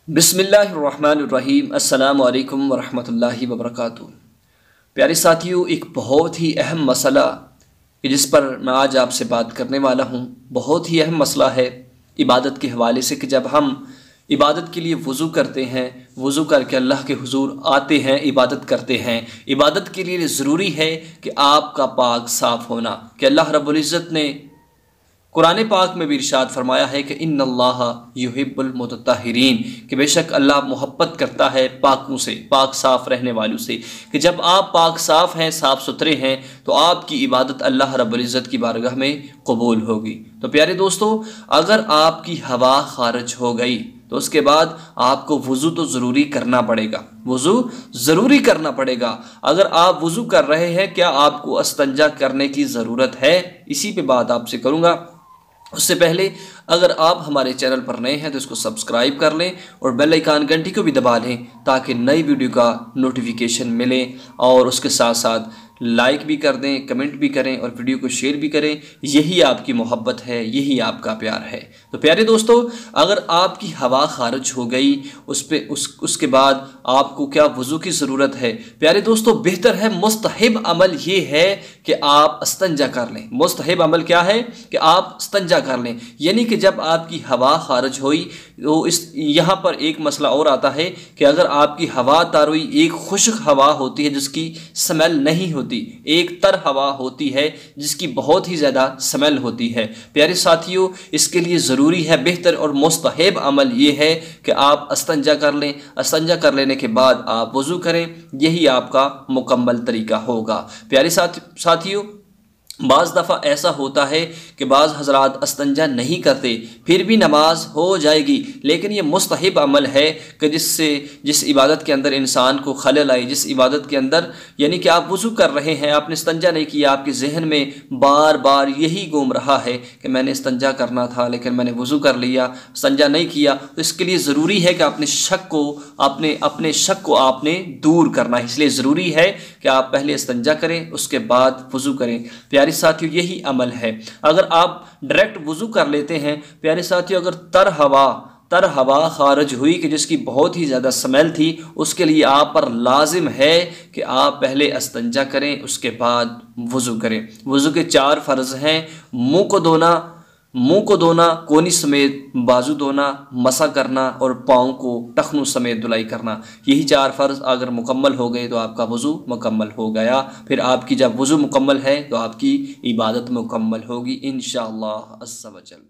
बिस्मिल्लाहिर्रहमानिर्रहीम। अस्सलामु अलैकुम वरहमतुल्लाहि वबरकातुहू। प्यारे साथियों, एक बहुत ही अहम मसला कि जिस पर मैं आज आपसे बात करने वाला हूँ, बहुत ही अहम मसला है इबादत के हवाले से कि जब हम इबादत के लिए वज़ू करते हैं, वज़ू करके अल्लाह के हुजूर आते हैं, इबादत करते हैं, इबादत के लिए ज़रूरी है कि आपका पाक साफ़ होना। कि अल्लाह रब्बुल इज़्ज़त ने कुरान पाक में भी इरशाद फरमाया है कि इन्नल्लाह युहिब्बुल मुतत्तहिरीन, कि बेशक अल्लाह मोहब्बत करता है पाकों से, पाक साफ़ रहने वालों से। कि जब आप पाक साफ़ हैं, साफ़ सुथरे हैं, तो आपकी इबादत अल्लाह रब्बुल इज़्ज़त की बारगाह में कबूल होगी। तो प्यारे दोस्तों, अगर आपकी हवा खारिज हो गई तो उसके बाद आपको वज़ू तो ज़रूरी करना पड़ेगा, वज़ू ज़रूरी करना पड़ेगा। अगर आप वज़ू कर रहे हैं, क्या आपको इस्तंजा करने की ज़रूरत है? इसी पे बात आपसे करूँगा। उससे पहले अगर आप हमारे चैनल पर नए हैं तो इसको सब्सक्राइब कर लें और बेल आइकन घंटी को भी दबा लें ताकि नई वीडियो का नोटिफिकेशन मिले, और उसके साथ साथ लाइक भी कर दें, कमेंट भी करें और वीडियो को शेयर भी करें। यही आपकी मोहब्बत है, यही आपका प्यार है। तो प्यारे दोस्तों, अगर आपकी हवा खारिज हो गई उसके बाद आपको क्या वज़ू की ज़रूरत है? प्यारे दोस्तों, बेहतर है, मुस्तहब अमल ये है कि आप इस्तंजा कर लें। मुस्तहब अमल क्या है? कि आप इस्तंजा कर लें। यानी कि जब आपकी हवा खारिज हुई तो यहाँ पर एक मसला और आता है कि अगर आपकी हवा तार हुई, एक खुश्क हवा होती है जिसकी स्मेल नहीं होती, एक तर हवा होती है जिसकी बहुत ही ज़्यादा स्मेल होती है। प्यारे साथियों, इसके लिए ज़रूरी है, बेहतर और मुस्तहब अमल ये है कि आप इस्तंजा कर लें। इस्तंजा कर लेने के बाद आप वज़ू करें, यही आपका मुकम्मल तरीका होगा। प्यारे साथियों, बाज़ दफ़ा ऐसा होता है कि बाज़ हज़रात इस्तंजा नहीं करते, फिर भी नमाज हो जाएगी, लेकिन ये मुस्तहब अमल है कि जिस इबादत के अंदर इंसान को खलल आए, जिस इबादत के अंदर यानी कि आप वज़ू कर रहे हैं, आपने इस्तंजा नहीं किया, आपके जहन में बार बार यही घूम रहा है कि मैंने इस्तंजा करना था लेकिन मैंने वज़ू कर लिया, इस्तंजा नहीं किया। तो इसके लिए ज़रूरी है कि अपने शक को आपने दूर करना है। इसलिए ज़रूरी है कि आप पहले इस्तंजा करें, उसके बाद वज़ू करें। प्यारे साथियों, यही अमल है। अगर आप डायरेक्ट वज़ू कर लेते हैं, प्यारे साथियों, अगर तर हवा खारिज हुई कि जिसकी बहुत ही ज़्यादा स्मेल थी, उसके लिए आप पर लाजिम है कि आप पहले इस्तंजा करें, उसके बाद वज़ू करें। वज़ू के 4 फ़र्ज़ हैं: मुँह को धोना, कोनी समेत बाजू धोना, मसा करना और पाँव को टखनों समेत धुलाई करना। यही 4 फ़र्ज़ अगर मुकम्मल हो गए तो आपका वज़ू मुकम्मल हो गया। फिर आपकी जब वज़ू मुकम्मल है तो आपकी इबादत मुकम्मल होगी इंशाअल्लाह अज़्ज़ा वजल।